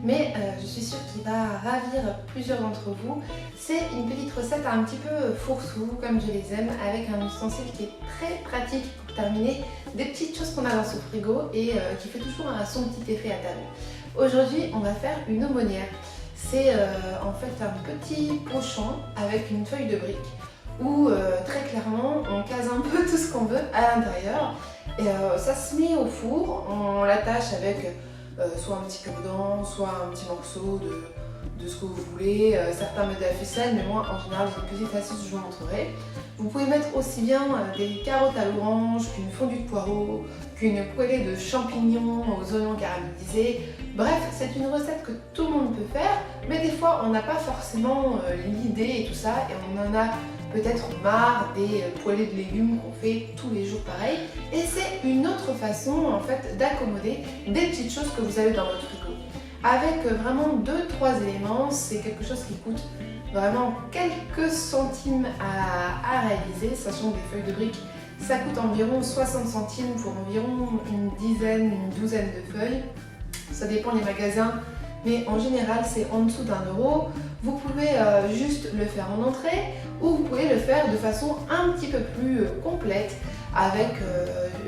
mais je suis sûre qu'il va ravir plusieurs d'entre vous. C'est une petite recette un petit peu fourre-tout, comme je les aime, avec un ustensile qui est très pratique pour terminer des petites choses qu'on a dans ce frigo et qui fait toujours son petit effet à table. Aujourd'hui, on va faire une aumônière. C'est en fait un petit pochon avec une feuille de brique où très clairement on case un peu tout ce qu'on veut à l'intérieur et ça se met au four, on l'attache avec soit un petit cure-dent, soit un petit morceau de ce que vous voulez. Certains mettent de la ficelle, mais moi en général j'ai une petite astuce, je vous montrerai. Vous pouvez mettre aussi bien des carottes à l'orange qu'une fondue de poireaux, qu'une poêlée de champignons aux oignons caramélisés. Bref, c'est une recette que tout le monde peut faire, mais des fois on n'a pas forcément l'idée et tout ça, et on en a peut-être marre des poêlées de légumes qu'on fait tous les jours pareil. Et c'est une autre façon en fait d'accommoder des petites choses que vous avez dans votre frigo. Avec vraiment 2-3 éléments, c'est quelque chose qui coûte vraiment quelques centimes à réaliser, sachant que des feuilles de briques, ça coûte environ 60 centimes pour environ une douzaine de feuilles. Ça dépend des magasins, mais en général c'est en dessous d'1 €. Vous pouvez juste le faire en entrée ou vous pouvez le faire de façon un petit peu plus complète avec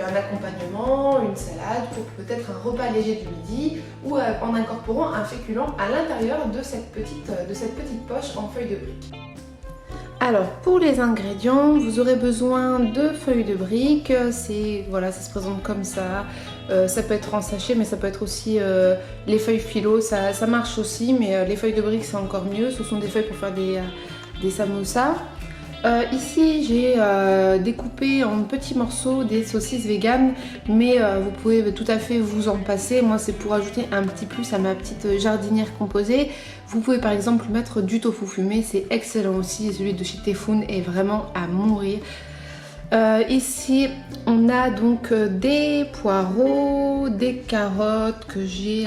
un accompagnement, une salade pour peut-être un repas léger du midi ou en incorporant un féculent à l'intérieur de cette petite poche en feuilles de briques. Alors pour les ingrédients, vous aurez besoin de feuilles de briques, voilà, ça se présente comme ça. Ça peut être en sachet, mais ça peut être aussi les feuilles philo, ça marche aussi, mais les feuilles de briques c'est encore mieux. Ce sont des feuilles pour faire des samoussas. Ici j'ai découpé en petits morceaux des saucisses véganes, mais vous pouvez tout à fait vous en passer. Moi c'est pour ajouter un petit plus à ma petite jardinière composée. Vous pouvez par exemple mettre du tofu fumé, c'est excellent aussi. Celui de chez Tefun est vraiment à mourir. Ici on a donc des poireaux, des carottes que j'ai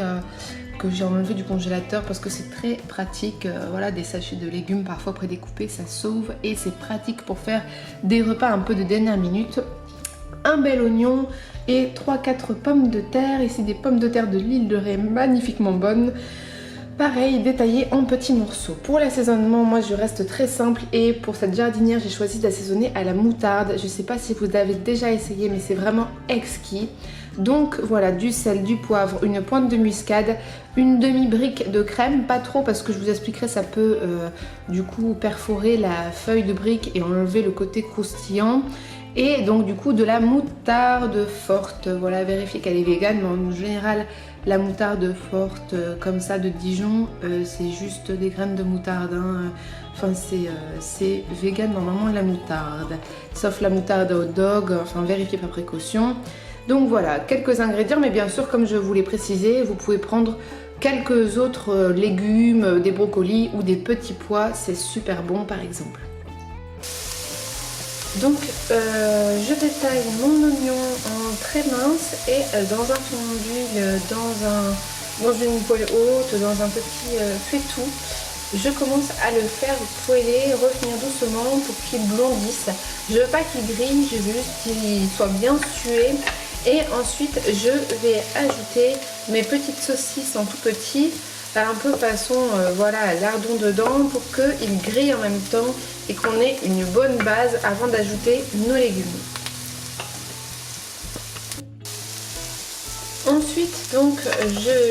enlevé du congélateur parce que c'est très pratique. Voilà, des sachets de légumes parfois prédécoupés, ça sauve et c'est pratique pour faire des repas un peu de dernière minute. Un bel oignon et 3-4 pommes de terre. Ici des pommes de terre de l'île de Ré, magnifiquement bonnes. Pareil, détaillé en petits morceaux. Pour l'assaisonnement, moi je reste très simple et pour cette jardinière, j'ai choisi d'assaisonner à la moutarde. Je sais pas si vous avez déjà essayé, mais c'est vraiment exquis. Donc voilà, du sel, du poivre, une pointe de muscade, une demi-brique de crème, pas trop parce que je vous expliquerai, ça peut du coup perforer la feuille de brique et enlever le côté croustillant. Et donc du coup de la moutarde forte, voilà, vérifiez qu'elle est végane, mais en général la moutarde forte comme ça de Dijon, c'est juste des graines de moutarde, hein. Enfin c'est vegan normalement la moutarde, sauf la moutarde hot dog, enfin vérifiez par précaution. Donc voilà, quelques ingrédients, mais bien sûr comme je vous l'ai précisé, vous pouvez prendre quelques autres légumes, des brocolis ou des petits pois, c'est super bon par exemple. Donc je détaille mon oignon en très mince et dans un fond d'huile, dans une poêle haute, dans un petit faitout, je commence à le faire poêler, revenir doucement pour qu'il blondisse. Je veux pas qu'il grille, je veux juste qu'il soit bien sué. Et ensuite je vais ajouter mes petites saucisses en tout petit, un peu façon voilà, lardon dedans pour qu'il grille en même temps et qu'on ait une bonne base avant d'ajouter nos légumes. Ensuite donc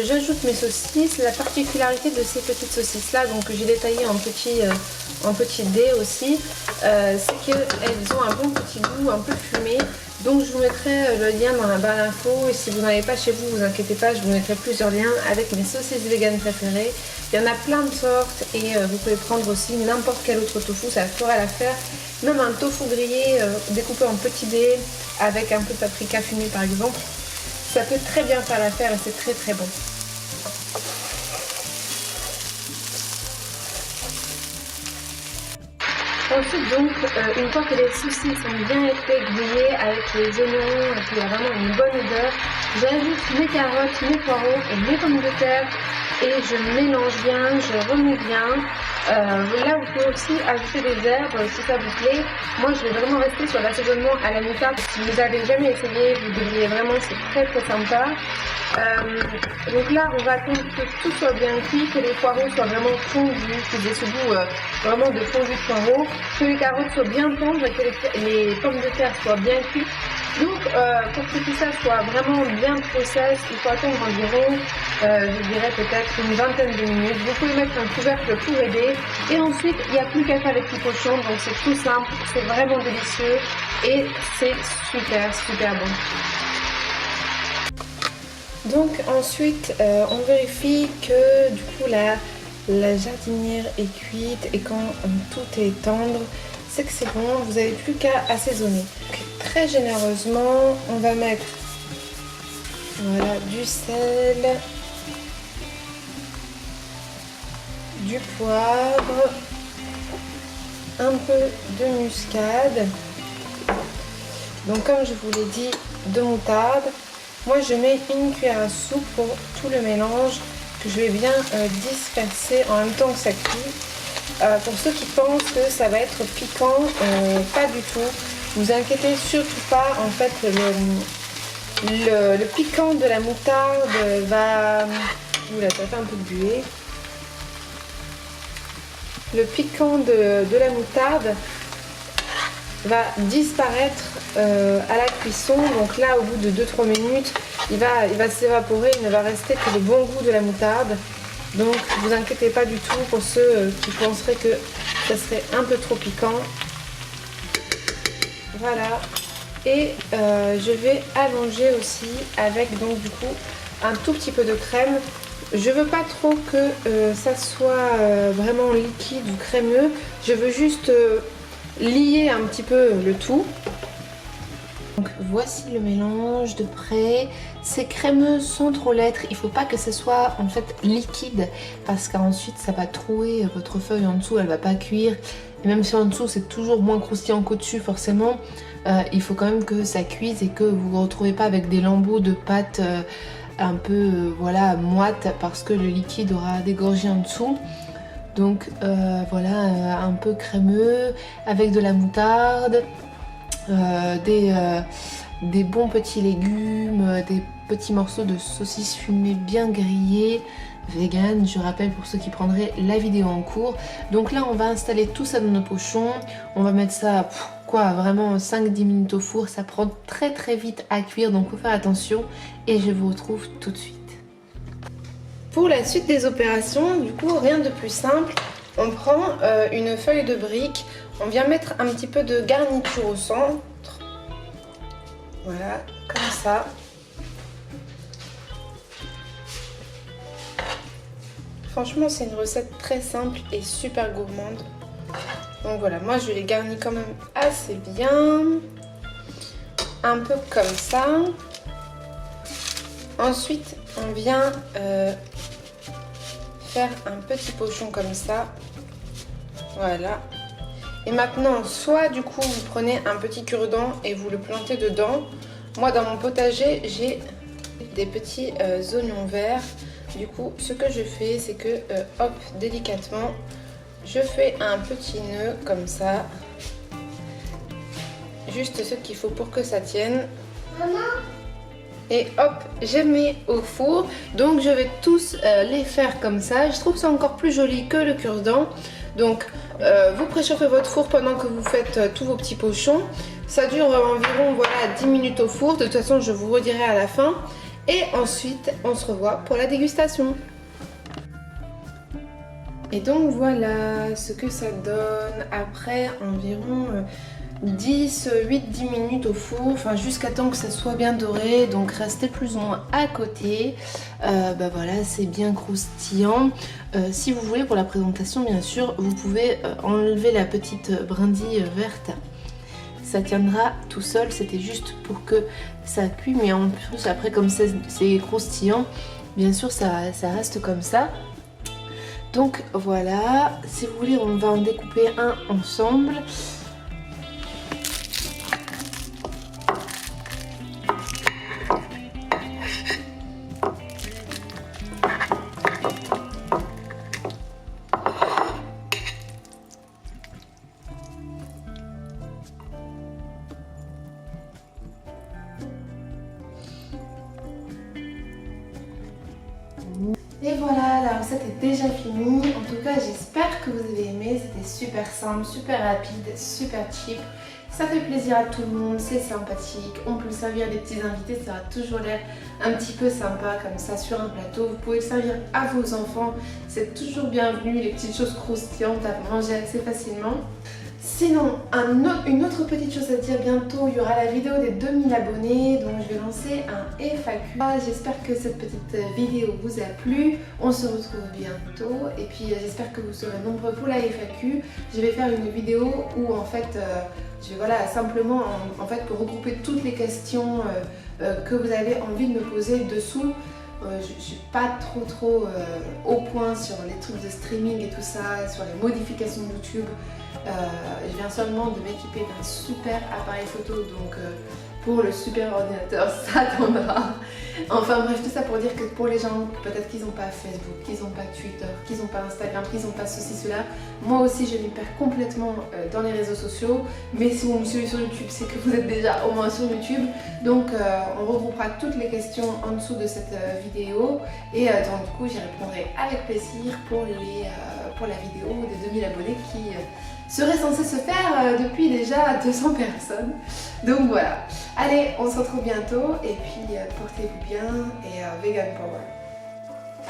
j'ajoute mes saucisses. La particularité de ces petites saucisses là, donc j'ai détaillé en petit dés aussi, c'est qu'elles ont un bon petit goût un peu fumé. Donc je vous mettrai le lien dans la barre d'infos et si vous n'en avez pas chez vous, vous inquiétez pas, je vous mettrai plusieurs liens avec mes saucisses véganes préférées. Il y en a plein de sortes et vous pouvez prendre aussi n'importe quel autre tofu, ça fera l'affaire. Même un tofu grillé découpé en petits dés avec un peu de paprika fumé par exemple, ça peut très bien faire l'affaire et c'est très très bon. Ensuite donc, une fois que les saucisses ont bien été grillées avec les oignons et qu'il y a vraiment une bonne odeur, j'ajoute mes carottes, mes poireaux et mes pommes de terre et je mélange bien, je remue bien. Là vous pouvez aussi ajouter des herbes si ça vous plaît. Moi je vais vraiment rester sur l'assaisonnement à la moutarde. Si vous n'avez jamais essayé, vous devriez vraiment, c'est très très sympa. Donc là on va attendre que tout soit bien cuit, que les poireaux soient vraiment fondus, qu'ils aient ce goût vraiment de fondu de poireaux, que les carottes soient bien tendres et que les pommes de terre soient bien cuites. Donc pour que tout ça soit vraiment bien process, il faut attendre environ, je dirais peut-être une vingtaine de minutes. Vous pouvez mettre un couvercle pour aider. Et ensuite, il n'y a plus qu'à faire les petits pochons. Donc c'est tout simple, c'est vraiment délicieux et c'est super, super bon. Donc ensuite, on vérifie que du coup la jardinière est cuite et quand tout est tendre, c'est que c'est bon, vous n'avez plus qu'à assaisonner. Donc, très généreusement, on va mettre voilà, du sel, du poivre, un peu de muscade. Donc comme je vous l'ai dit, de moutarde. Moi je mets une cuillère à soupe pour tout le mélange que je vais bien disperser en même temps que ça cuit. Pour ceux qui pensent que ça va être piquant, pas du tout. Vous inquiétez surtout pas, en fait le piquant de la moutarde va... Oula, ça fait un peu de buée. Le piquant de la moutarde va disparaître à la cuisson. Donc là, au bout de 2-3 minutes, il va s'évaporer, il ne va rester que le bon goût de la moutarde. Donc vous inquiétez pas du tout pour ceux qui penseraient que ça serait un peu trop piquant. Voilà. Et je vais allonger aussi avec donc du coup un tout petit peu de crème. Je veux pas trop que ça soit vraiment liquide ou crémeux. Je veux juste lier un petit peu le tout. Donc voici le mélange de près. C'est crémeux sans trop l'être. Il faut pas que ce soit en fait liquide parce qu'ensuite ça va trouer votre feuille en dessous, elle va pas cuire. Et même si en dessous c'est toujours moins croustillant qu'au-dessus forcément, il faut quand même que ça cuise et que vous ne vous retrouvez pas avec des lambeaux de pâte un peu voilà moite parce que le liquide aura dégorgé en dessous. Donc voilà, un peu crémeux avec de la moutarde, des bons petits légumes, des petits morceaux de saucisses fumées bien grillées, vegan, je rappelle pour ceux qui prendraient la vidéo en cours. Donc là on va installer tout ça dans nos pochons, on va mettre ça vraiment 5-10 minutes au four, ça prend très très vite à cuire donc faut faire attention et je vous retrouve tout de suite. Pour la suite des opérations, du coup rien de plus simple, on prend une feuille de brique, on vient mettre un petit peu de garniture au centre, voilà, comme ça. Franchement c'est une recette très simple et super gourmande. Donc voilà, moi je les garnis quand même assez bien, un peu comme ça. Ensuite on vient faire un petit pochon comme ça, voilà. Et maintenant soit du coup vous prenez un petit cure-dent et vous le plantez dedans. Moi dans mon potager j'ai des petits oignons verts. Du coup ce que je fais c'est que hop délicatement je fais un petit nœud comme ça, juste ce qu'il faut pour que ça tienne. Et hop, je mets au four. Donc je vais tous les faire comme ça. Je trouve ça encore plus joli que le cure-dent. Donc vous préchauffez votre four pendant que vous faites tous vos petits pochons. Ça dure environ voilà, 10 minutes au four. De toute façon je vous redirai à la fin. Et ensuite on se revoit pour la dégustation. Et donc voilà ce que ça donne après environ 8-10 minutes au four, enfin jusqu'à temps que ça soit bien doré, donc restez plus ou moins à côté. Bah voilà, c'est bien croustillant. Si vous voulez pour la présentation bien sûr, vous pouvez enlever la petite brindille verte. Ça tiendra tout seul, c'était juste pour que ça cuise, mais en plus après comme c'est croustillant, bien sûr ça reste comme ça. Donc voilà, si vous voulez on va en découper un ensemble. Et voilà, la recette est déjà finie. En tout cas, j'espère que vous avez aimé. C'était super simple, super rapide, super cheap. Ça fait plaisir à tout le monde, c'est sympathique. On peut le servir à des petits invités, ça a toujours l'air un petit peu sympa comme ça sur un plateau. Vous pouvez le servir à vos enfants, c'est toujours bienvenu. Les petites choses croustillantes à manger assez facilement. Sinon, une autre petite chose à dire, bientôt il y aura la vidéo des 2000 abonnés, donc je vais lancer un FAQ. J'espère que cette petite vidéo vous a plu, on se retrouve bientôt et puis j'espère que vous serez nombreux pour la FAQ. Je vais faire une vidéo où en fait, je vais simplement regrouper toutes les questions que vous avez envie de me poser dessous. Je suis pas trop au point sur les trucs de streaming et tout ça, sur les modifications de YouTube. Je viens seulement de m'équiper d'un super appareil photo, donc pour le super ordinateur ça attendra. Enfin bref, tout ça pour dire que pour les gens peut-être qu'ils n'ont pas Facebook, qu'ils n'ont pas Twitter, qu'ils n'ont pas Instagram, qu'ils n'ont pas ceci, cela, moi aussi je m'y perds complètement dans les réseaux sociaux, mais si vous me suivez sur YouTube c'est que vous êtes déjà au moins sur YouTube, donc on regroupera toutes les questions en dessous de cette vidéo et donc du coup j'y répondrai avec plaisir pour la vidéo des 2000 abonnés qui serait censé se faire depuis déjà 200 personnes. Donc voilà. Allez, on se retrouve bientôt et puis portez-vous bien et vegan power.